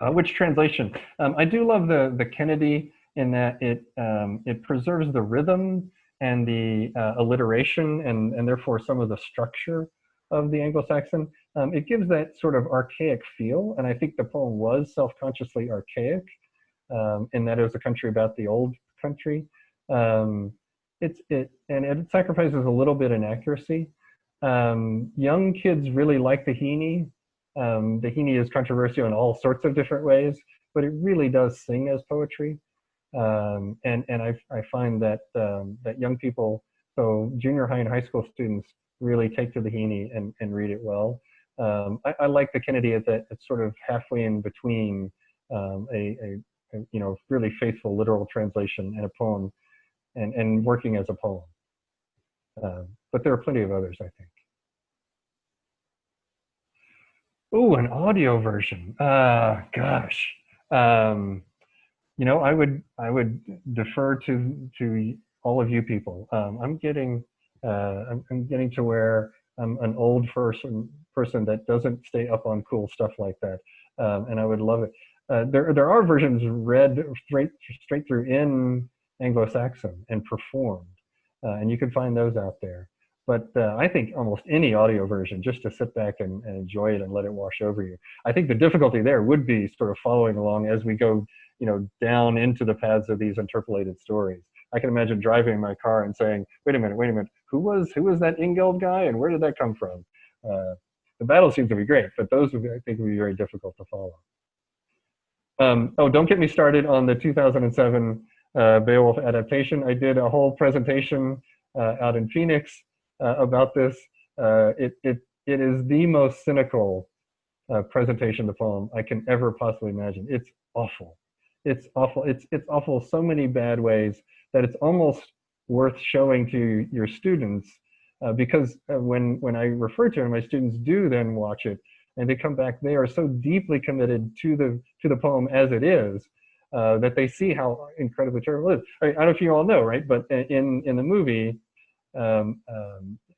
Which translation? I do love the Kennedy in that it preserves the rhythm and the alliteration and therefore some of the structure of the Anglo-Saxon. It gives that sort of archaic feel, and I think the poem was self-consciously archaic in that it was a country about the old country. It sacrifices a little bit in accuracy. Young kids really like the Heaney. The Heaney is controversial in all sorts of different ways, but it really does sing as poetry. And I find that that young people, so junior high and high school students, really take to the Heaney and read it well. I like the Kennedy at that it's sort of halfway in between a really faithful literal translation and a poem, and working as a poem. But there are plenty of others, I think. Oh, an audio version. Gosh. I would defer to all of you people. I'm getting to where I'm an old person that doesn't stay up on cool stuff like that, and I would love it. There are versions read straight through in Anglo-Saxon and performed, and you can find those out there. But I think almost any audio version, just to sit back and enjoy it and let it wash over you. I think the difficulty there would be sort of following along as we go, down into the paths of these interpolated stories. I can imagine driving in my car and saying, wait a minute, who was that Ingeld guy and where did that come from? The battle seems to be great, but those I think would be very difficult to follow. Don't get me started on the 2007 Beowulf adaptation. I did a whole presentation out in Phoenix about this. It is the most cynical presentation of the poem I can ever possibly imagine. It's awful. It's awful. It's awful so many bad ways that it's almost worth showing to your students, because when I refer to it, my students do then watch it and they come back. They are so deeply committed to the poem as it is, that they see how incredibly terrible it is. I don't know if you all know, right? But in the movie,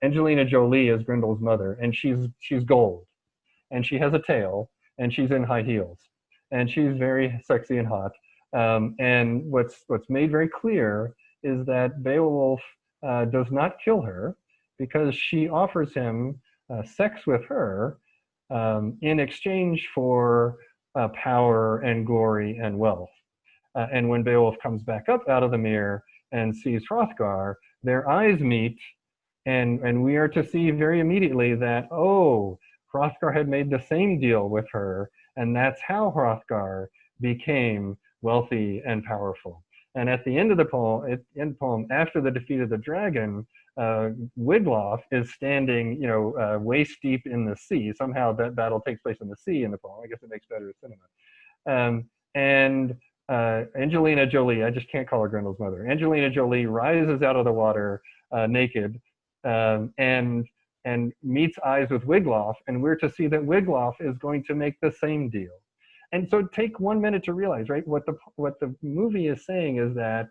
Angelina Jolie is Grendel's mother, and she's gold, and she has a tail, and she's in high heels, and she's very sexy and hot. And what's made very clear is that Beowulf does not kill her because she offers him sex with her in exchange for power and glory and wealth. And when Beowulf comes back up out of the mere and sees Hrothgar, their eyes meet, and we are to see very immediately that, oh, Hrothgar had made the same deal with her, and that's how Hrothgar became wealthy and powerful. And at the end of the poem, after the defeat of the dragon, Wiglaf is standing, waist deep in the sea. Somehow that battle takes place in the sea in the poem. I guess it makes better cinema. And Angelina Jolie, I just can't call her Grendel's mother. Angelina Jolie rises out of the water naked, and meets eyes with Wiglaf, and we're to see that Wiglaf is going to make the same deal. And so take 1 minute to realize, right, what the movie is saying is that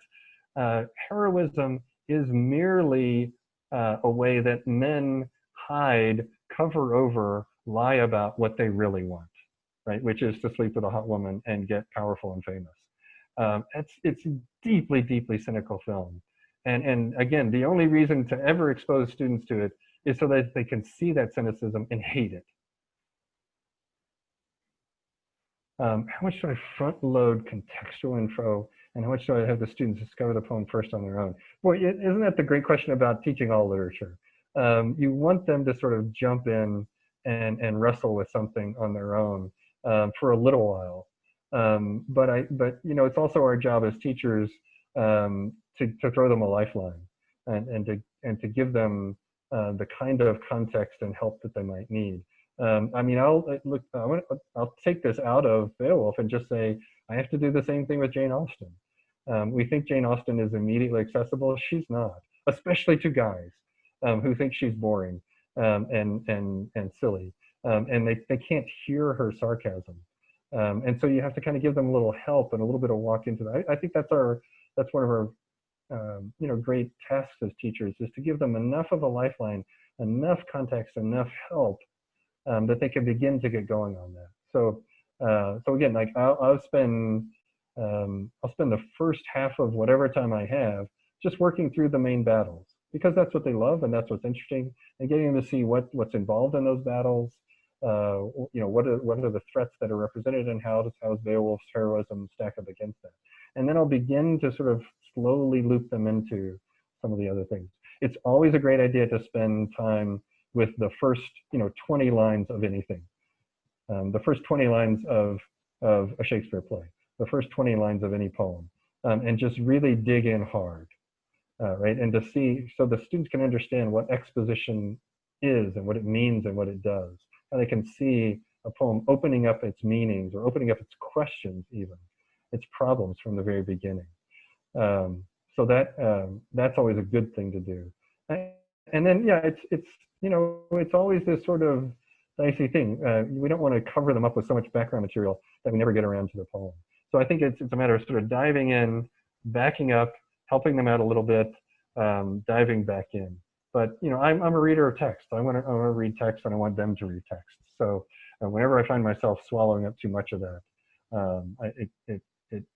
heroism is merely a way that men hide, cover over, lie about what they really want, right, which is to sleep with a hot woman and get powerful and famous. It's a deeply, deeply cynical film. And again, the only reason to ever expose students to it is so that they can see that cynicism and hate it. How much do I front load contextual info, and how much do I have the students discover the poem first on their own? Boy, isn't that the great question about teaching all literature? You want them to sort of jump in and wrestle with something on their own for a little while. But it's also our job as teachers to throw them a lifeline and to give them the kind of context and help that they might need. I'll take this out of Beowulf and just say, I have to do the same thing with Jane Austen. We think Jane Austen is immediately accessible. She's not, especially to guys who think she's boring and silly. And they can't hear her sarcasm. And so you have to kind of give them a little help and a little bit of walk into that. I think that's one of our great tasks as teachers, is to give them enough of a lifeline, enough context, enough help that they can begin to get going on that. So again, like I'll spend the first half of whatever time I have just working through the main battles, because that's what they love and that's what's interesting, and getting them to see what's involved in those battles. What are the threats that are represented, and how does Beowulf's heroism stack up against that? And then I'll begin to sort of slowly loop them into some of the other things. It's always a great idea to spend time with the first 20 lines of anything, the first 20 lines of a Shakespeare play, the first 20 lines of any poem, and just really dig in hard, right? And to see, so the students can understand what exposition is and what it means and what it does. And they can see a poem opening up its meanings, or opening up its questions, even its problems from the very beginning. So that's always a good thing to do. And then, yeah, it's always this sort of dicey thing. We don't want to cover them up with so much background material that we never get around to the poem. So I think it's a matter of sort of diving in, backing up, helping them out a little bit, diving back in. But I'm a reader of text. I want to read text, and I want them to read text. So whenever I find myself swallowing up too much of that,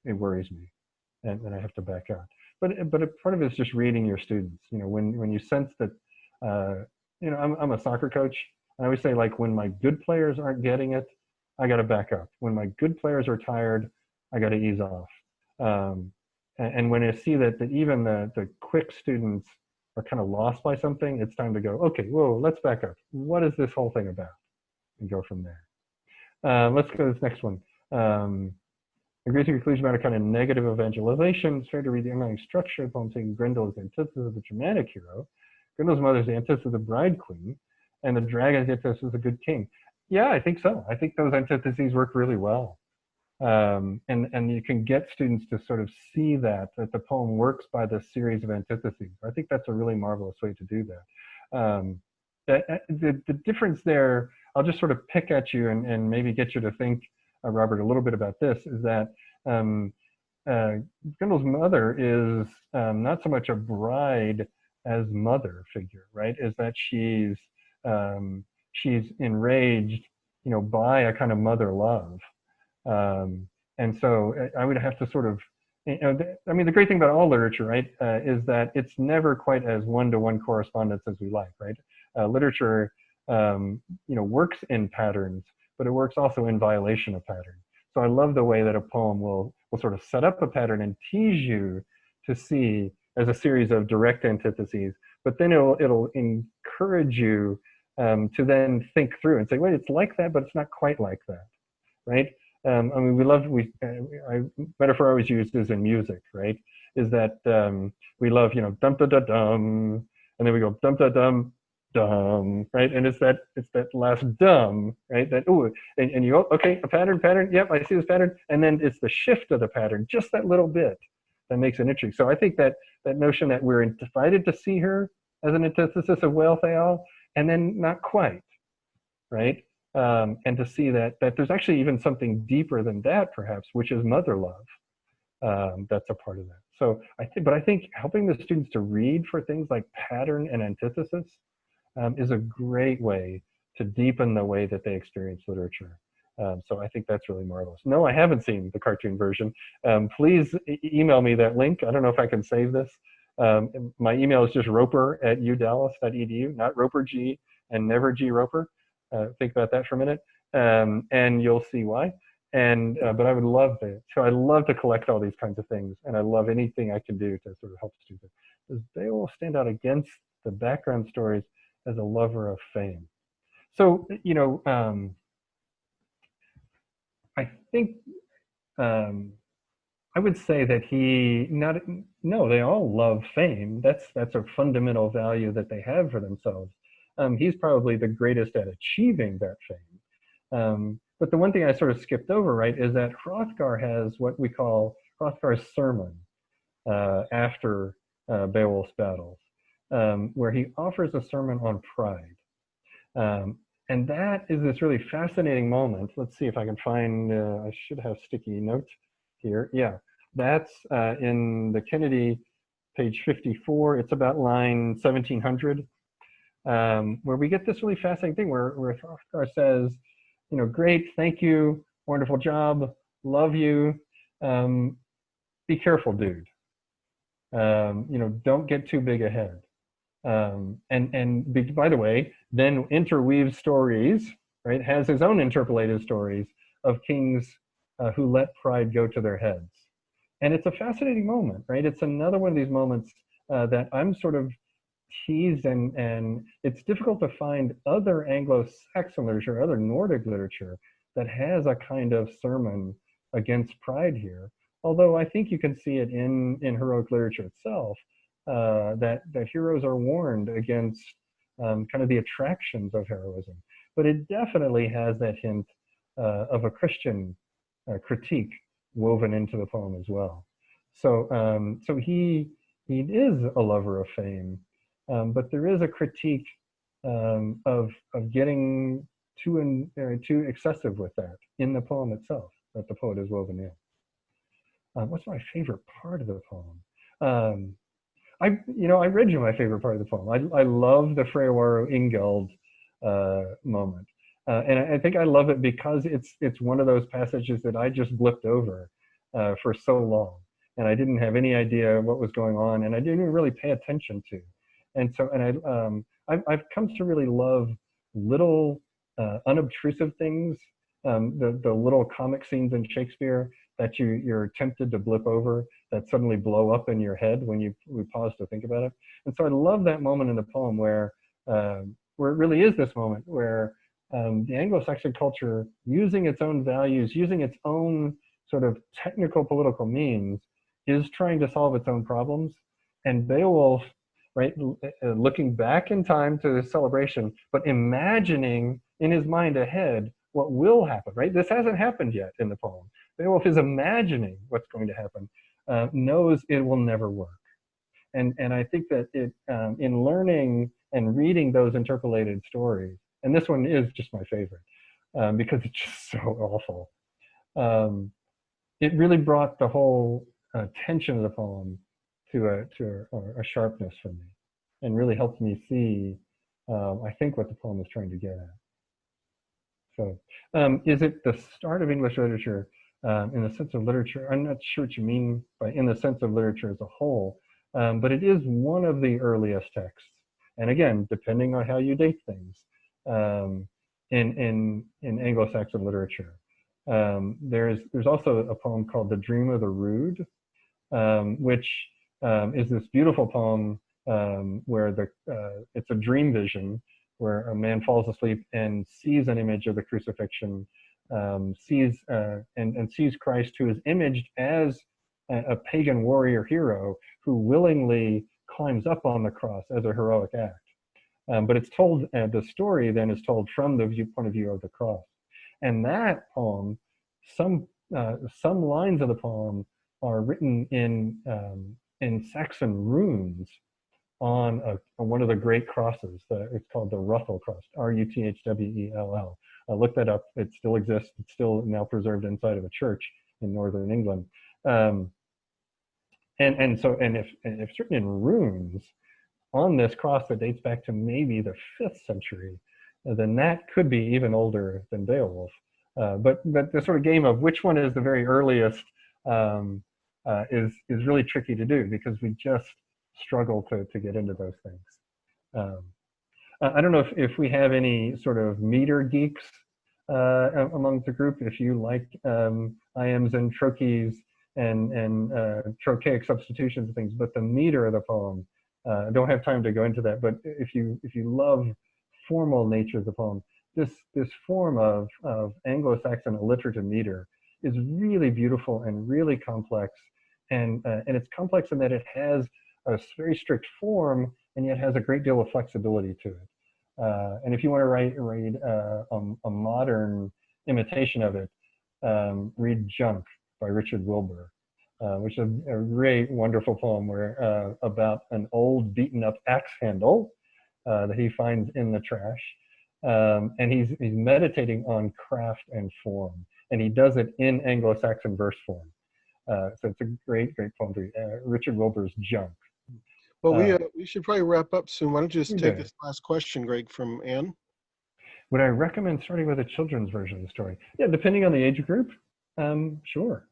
it worries me, and I have to back out. But a part of it is just reading your students. When you sense that, I'm a soccer coach. I always say, like, when my good players aren't getting it, I got to back up. When my good players are tired, I got to ease off. And when I see that even the quick students are kind of lost by something, it's time to go, okay, whoa, let's back up. What is this whole thing about? And go from there. Let's go to this next one. Agrees to conclusion about a kind of negative evangelization. It's fair to read the underlying structure of the poem, saying Grendel is the antithesis of the dramatic hero. Grendel's mother is the antithesis of the bride queen, and the dragon is the antithesis of the good king. Yeah, I think so. I think those antitheses work really well. And you can get students to sort of see that the poem works by this series of antitheses. I think that's a really marvelous way to do that. The difference there, I'll just sort of pick at you and maybe get you to think, Robert, a little bit about this, is that Grendel's mother is not so much a bride as mother figure, right? Is that she's enraged, by a kind of mother love. And so I would have to sort of, I mean, the great thing about all literature, right, is that it's never quite as one-to-one correspondence as we like, right? Literature, works in patterns, but it works also in violation of patterns. So I love the way that a poem will sort of set up a pattern and tease you to see as a series of direct antitheses, but then it'll encourage you to then think through and say, wait, it's like that, but it's not quite like that, right? I mean, metaphor I always used is in music, right? Is that we love, dum da da dum, and then we go dum da dum dum, right? And it's that last dum, right? That and you go, okay, a pattern, yep, I see this pattern, and then it's the shift of the pattern, just that little bit, that makes it interesting. So I think that notion that we're invited to see her as an antithesis of Whale Theal, and then not quite, right? And to see that there's actually even something deeper than that, perhaps, which is mother love. That's a part of that. So I think helping the students to read for things like pattern and antithesis is a great way to deepen the way that they experience literature. So I think that's really marvelous. No, I haven't seen the cartoon version. Please email me that link. I don't know if I can save this. My email is just roper@udallas.edu, not Roper G and never G Roper. Think about that for a minute, and you'll see why. And but I would love to. So I love to collect all these kinds of things, and I love anything I can do to sort of help students. Does Beowulf stand out against the background stories as a lover of fame? So I think I would say that they all love fame. That's a fundamental value that they have for themselves. He's probably the greatest at achieving that fame. But the one thing I sort of skipped over, right, is that Hrothgar has what we call Hrothgar's sermon after Beowulf's battles, where he offers a sermon on pride. And that is this really fascinating moment. Let's see if I can find, I should have sticky notes here. Yeah, that's in the Kennedy, page 54. It's about line 1700. Where we get this really fascinating thing where Hrothgar says, great, thank you, wonderful job, love you, be careful, dude. Don't get too big ahead. And by the way, then interweaves stories, right, has his own interpolated stories of kings who let pride go to their heads. And it's a fascinating moment, right? It's another one of these moments that I'm sort of teased, and it's difficult to find other Anglo-Saxon literature, other Nordic literature that has a kind of sermon against pride here. Although I think you can see it in heroic literature itself, that heroes are warned against kind of the attractions of heroism. But it definitely has that hint of a Christian critique woven into the poem as well. So so he is a lover of fame. But there is a critique of getting too excessive with that in the poem itself that the poet has woven in. What's my favorite part of the poem? I read you my favorite part of the poem. I love the Freyawaro Ingeld moment, and I think I love it because it's one of those passages that I just blipped over for so long, and I didn't have any idea what was going on, and I didn't really pay attention to. And so, I've come to really love little unobtrusive things, the little comic scenes in Shakespeare that you're tempted to blip over, that suddenly blow up in your head when we pause to think about it. And so I love that moment in the poem where it really is this moment where the Anglo-Saxon culture, using its own values, using its own sort of technical political means, is trying to solve its own problems. And Beowulf, right, looking back in time to the celebration, but imagining in his mind ahead what will happen, right? This hasn't happened yet in the poem, Beowulf is imagining what's going to happen, knows it will never work. And I think that in learning and reading those interpolated stories, and this one is just my favorite because it's just so awful. It really brought the whole tension of the poem to a sharpness for me, and really helped me see, I think, what the poem is trying to get at. So, is it the start of English literature in the sense of literature? I'm not sure what you mean by in the sense of literature as a whole, but it is one of the earliest texts. And again, depending on how you date things, in Anglo-Saxon literature, there's also a poem called "The Dream of the Rood," which is this beautiful poem where it's a dream vision where a man falls asleep and sees an image of the crucifixion, sees Christ, who is imaged as a pagan warrior hero who willingly climbs up on the cross as a heroic act. But it's told, the story then is told from the point of view of the cross. And that poem, some lines of the poem are written in Saxon runes on one of the great crosses. It's called the Ruthel cross, Ruthwell. Look that up. It still exists. It's still now preserved inside of a church in northern England. And if it's written in runes on this cross that dates back to maybe the 5th century, then that could be even older than Beowulf. But the sort of game of which one is the very earliest is really tricky to do, because we just struggle to get into those things. I don't know if we have any sort of meter geeks among the group. If you like iambs and trochees and trochaic substitutions and things, but the meter of the poem, I don't have time to go into that. But if you love formal nature of the poem, this form of Anglo-Saxon alliterative meter is really beautiful and really complex, and it's complex in that it has a very strict form and yet has a great deal of flexibility to it. And if you want to read a modern imitation of it, read Junk by Richard Wilbur, which is a great, wonderful poem where about an old beaten up axe handle that he finds in the trash. And he's meditating on craft and form, and he does it in Anglo-Saxon verse form. So it's a great, great poem to read. Richard Wilbur's Junk. Well, we should probably wrap up soon. Why don't you just take Okay. this last question, Greg, from Anne? Would I recommend starting with a children's version of the story? Yeah, depending on the age group, sure.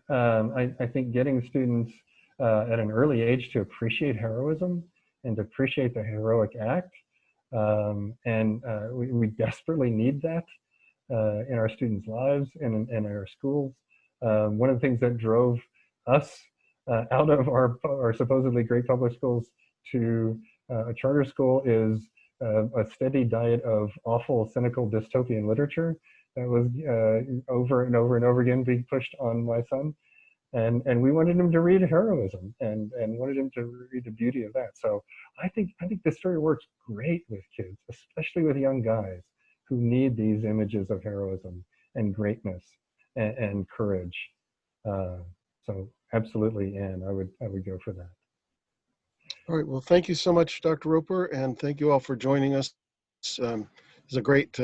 I think getting students at an early age to appreciate heroism and to appreciate the heroic act, we desperately need that in our students' lives and in our schools. One of the things that drove us out of our supposedly great public schools to a charter school is a steady diet of awful, cynical, dystopian literature that was over and over and over again being pushed on my son. And we wanted him to read heroism and wanted him to read the beauty of that. So I think this story works great with kids, especially with young guys who need these images of heroism and greatness and courage. So absolutely, Anne, I would go for that. All right. Well, thank you so much, Dr. Roper, and thank you all for joining us. It's a great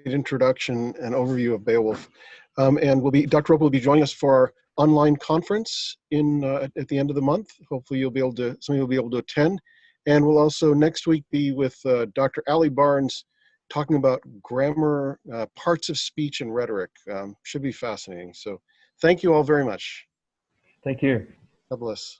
introduction and overview of Beowulf. And Dr. Roper will be joining us for our online conference at the end of the month. Hopefully somebody will be able to attend. And we'll also next week be with Dr. Allie Barnes talking about grammar, parts of speech and rhetoric. Should be fascinating. So thank you all very much. Thank you. God bless.